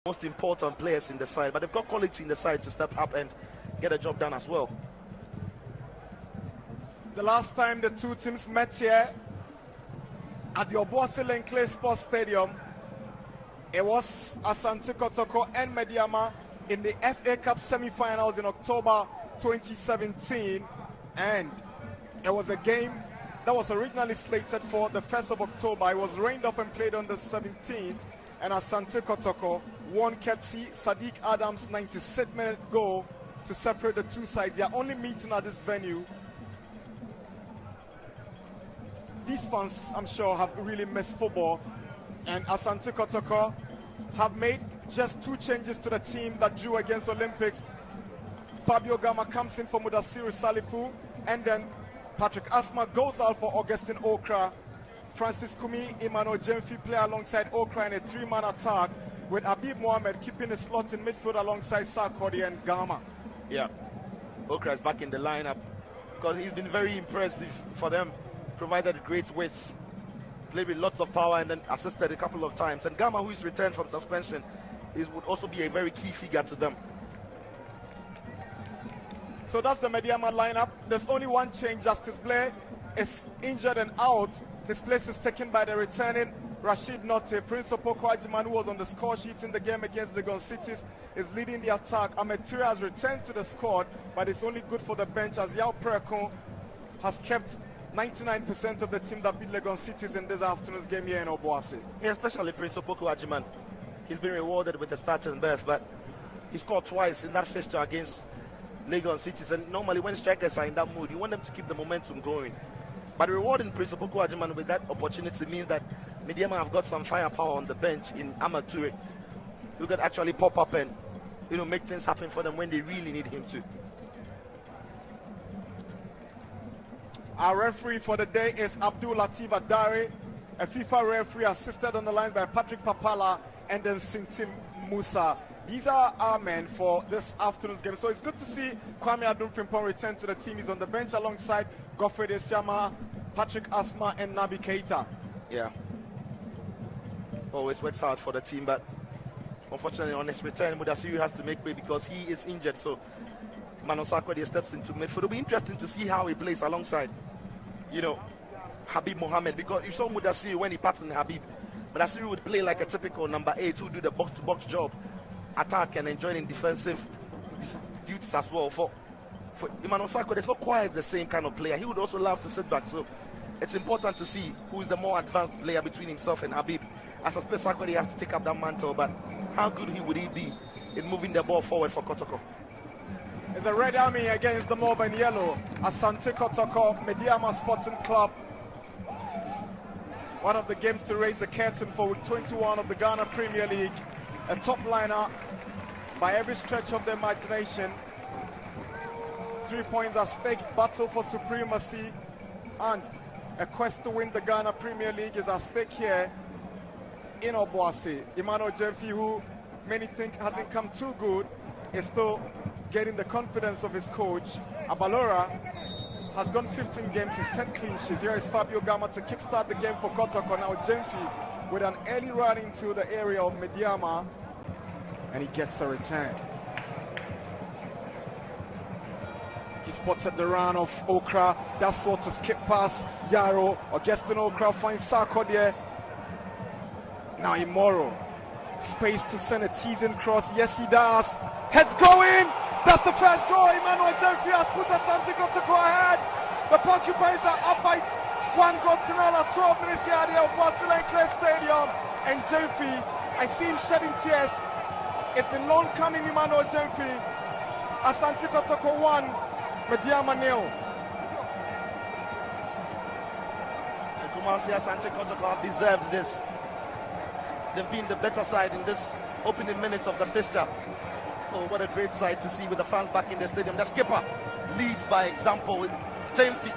most important players in the side, but they've got quality in the side to step up and get a job done as well. The last time the two teams met here at the Obuasi Clay Sports Stadium, it was Asante Kotoko and Medeama in the FA Cup semi-finals in October 2017, and it was a game that was originally slated for the 1st of October. It was rained off and played on the 17th, and Asante Kotoko won courtesy Sadiq Adams' 96th-minute goal to separate the two sides. They are only meeting at this venue. These fans, I'm sure, have really missed football, and Asante Kotoko have made just 2 changes to the team that drew against Olympics. Fabio Gama comes in for Mudassir Salifu, and then Patrick Asma goes out for Augustine Okra. Francis Kumi, Emmanuel Jemfi play alongside Okra in a 3-man attack, with Habib Mohamed keeping his slot in midfield alongside Sarkodie and Gama. Yeah, Okra is back in the lineup because he's been very impressive for them, provided great width, played with lots of power and then assisted a couple of times. And Gama, who is returned from suspension, would also be a very key figure to them. So that's the Medeama lineup. There's only one change. Justice Blair is injured and out. His place is taken by the returning Rashid Notte. Prince Opoko Ajiman, who was on the score sheet in the game against the Legon Cities, is leading the attack. Ametira has returned to the squad, but it's only good for the bench as Yao Preakon has kept 99% of the team that beat Legon Cities in this afternoon's game here in Obuasi. Yeah, especially Prince Opoko Ajiman. He's been rewarded with the starting berth, but he scored twice in that fixture against Legon Cities, and normally when strikers are in that mood, you want them to keep the momentum going. But rewarding Prince Opoko Ajiman with that opportunity means that Medeama have got some firepower on the bench in Amature, who can actually pop up and make things happen for them when they really need him to. Our referee for the day is Abdul Latif Adare, a FIFA referee assisted on the line by Patrick Papala and then Sintim Musa. These are our men for this afternoon's game. So it's good to see Kwame Adum-Frimpong return to the team. He's on the bench alongside Godfrey Desiama, Patrick Asma and Nabi Keita. Yeah. Always works hard for the team, but unfortunately on his return, Mudassir has to make way because he is injured. So Mano Sarkodie steps into midfield. It'll be interesting to see how he plays alongside, Habib Mohamed, because you saw Mudassir when he passed in Habib. Mudassir would play like a typical number 8 who do the box-to-box job, attack and joining defensive duties as well. For Emmanuel Sarkodie, it's not quite the same kind of player. He would also love to sit back. So it's important to see who is the more advanced player between himself and Habib. I suspect Sarkodie has to take up that mantle, but how good would he be in moving the ball forward for Kotoko? It's a red army against the mob in yellow. Asante Kotoko, Medeama Sporting Club. One of the games to raise the curtain for week 21 of the Ghana Premier League. A top liner by every stretch of the imagination. 3 points at stake, battle for supremacy, and a quest to win the Ghana Premier League is at stake here in Obuasi. Emmanuel Jemfi, who many think hasn't come too good, is still getting the confidence of his coach. Abalora has gone 15 games with 10 clean sheets. Here is Fabio Gama to kickstart the game for Kotoko. Now Jemfi with an early run into the area of Medeama, and he gets a return. He spotted the run of Okra. That's what to skip past Yaro. Augustine Okra finds Sarkodie. Now Imoro. Space to send a teasing cross. Yes, he does. Heads going. That's the first goal. Emmanuel Jemfi has put Asante Kotoko ahead. The Porcupines are up by 1 goal to nil at 12 minutes here at the Obuasi Clay Stadium. And Jemfi, I see him shedding tears. It's been long coming, Emmanuel Jemfi. Asante Kotoko 1, Medeama 0. And Kumasi Asante Kotoko have deserved this. They've been the better side in this opening minutes of the fixture. Oh, what a great sight to see with the fans back in the stadium. The skipper leads by example with Jemfi.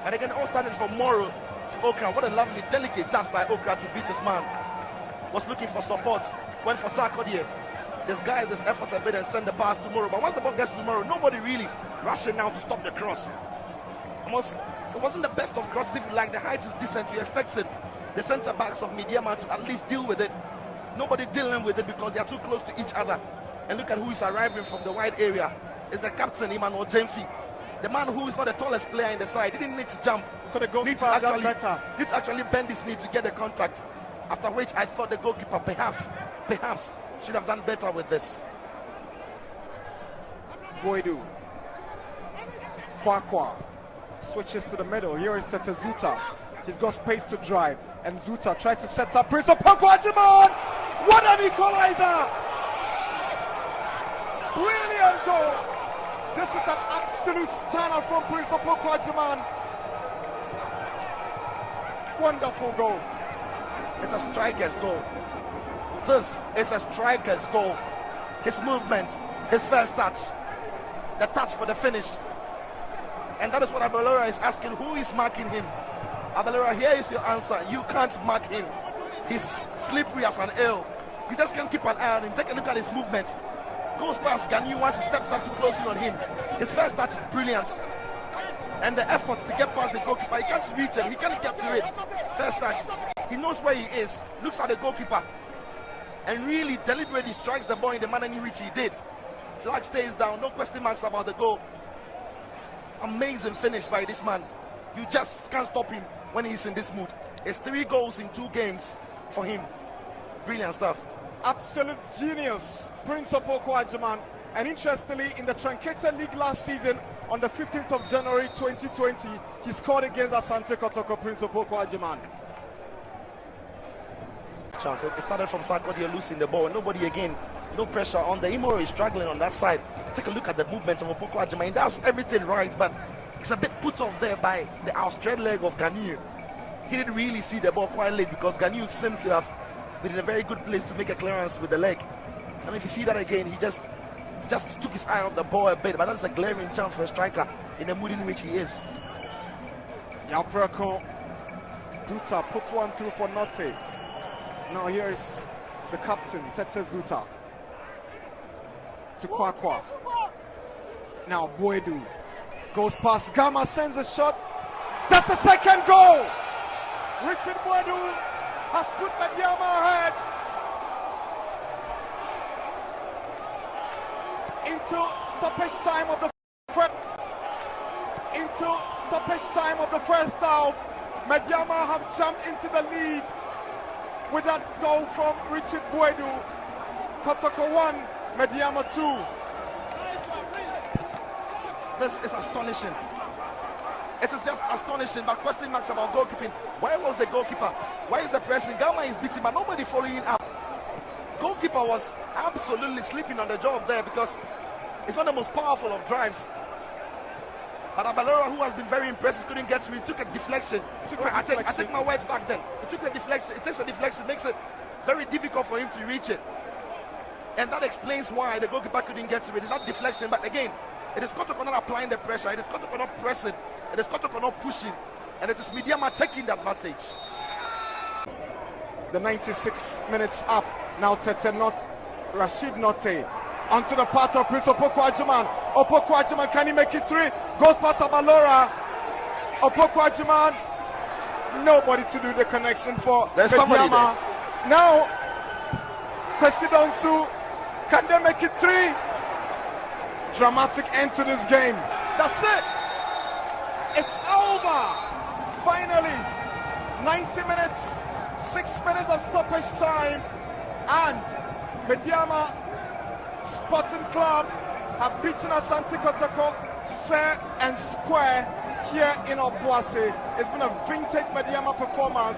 And again, all started from Moro to Okra. What a lovely, delicate task by Okra to beat his man. Was looking for support. Went for Sarkodie. Disguised his efforts a bit and send the pass to Moro. But once the ball gets to Moro, nobody really rushing now to stop the cross. It wasn't the best of crosses, if you like. The height is decent. You expect the centre backs of Medeama to at least deal with it. Nobody dealing with it because they are too close to each other. And look at who is arriving from the wide area. It's the captain, Emmanuel Jemfi. The man who is not the tallest player in the side. He didn't need to jump. Could have gone Need to actually bend his knee to get the contact. After which I thought the goalkeeper perhaps should have done better with this. Boydu. Kwakwa switches to the middle. Here is Tete Zuta. He's got space to drive. And Zuta tries to set up Prince Opoku-Agyeman. What an equalizer! Brilliant goal! This is an absolute stunner from Prince Opoku-Agyeman. Wonderful goal. It's a striker's goal. This is a striker's goal. His movement, his first touch, the touch for the finish. And that is what Abelora is asking. Who is marking him? Abelora, here is your answer. You can't mark him. He's slippery as an eel. You just can't keep an eye on him. Take a look at his movement. Goes past Ganyu once he steps up too closely on him. His first touch is brilliant. And the effort to get past the goalkeeper, he can't reach it. He can't get to it. First touch. He knows where he is. Looks at the goalkeeper. And really deliberately strikes the ball in the manner in which he did. Flag stays down. No question marks about the goal. Amazing finish by this man. You just can't stop him when he's in this mood. It's 3 goals in 2 games for him. Brilliant stuff. Absolute genius, Prince Opoku-Agyeman. And interestingly, in the Truncated League last season, on the 15th of January 2020, he scored against Asante Kotoko, Prince Opoku-Agyeman. Chance. It started from Sarkodie losing the ball. Nobody again. No pressure on the Imoro is struggling on that side. Take a look at the movement of Opoku-Agyeman. He does everything right, but it's a bit put off there by the outstretched leg of Ganyu. He didn't really see the ball quite late because Ganyu seemed to have been in a very good place to make a clearance with the leg. And if you see that again, he just took his eye off the ball a bit, but that's a glaring chance for a striker in the mood in which he is. Yaprako Zuta puts one through for Notte. Now here is the captain, Tete Zuta. To Kwakwa. Now Boydu goes past Gama, sends a shot. That's the second goal! Richard Boydu has put Medeama ahead. Into stoppage time of the first half. Medeama have jumped into the lead with that goal from Richard Boydu. Kotoko 1, Medeama 2. This is astonishing. It is just astonishing, but question marks about goalkeeping. Where was the goalkeeper? Why is the pressing? Gama is beating, but nobody following up. Goalkeeper was absolutely sleeping on the job there because it's not the most powerful of drives. But Abelora, who has been very impressive, couldn't get to it. Took a deflection. I take my words back then. It took a deflection. It takes a deflection, makes it very difficult for him to reach it. And that explains why the goalkeeper couldn't get to it. It's not deflection, but again, it is Kotoko not applying the pressure. It is Kotoko not pressing. It is Kotoko not pushing. And it is Medeama taking the advantage. The 96 minutes up. Now Rashid Notte. Onto the path of Prince Opoku-Agyeman. Opoku-Agyeman, can he make it 3? Goes past Abelora. Opoku-Agyeman. Nobody to do the connection for Medeama. Now, Kwesi Donsu. Can they make it 3? Dramatic end to this game. That's it. It's over. Finally, 90 minutes, 6 minutes of stoppage time, and Medeama Sporting Club have beaten Asante Kotoko fair and square here in Obuasi. It's been a vintage Medeama performance.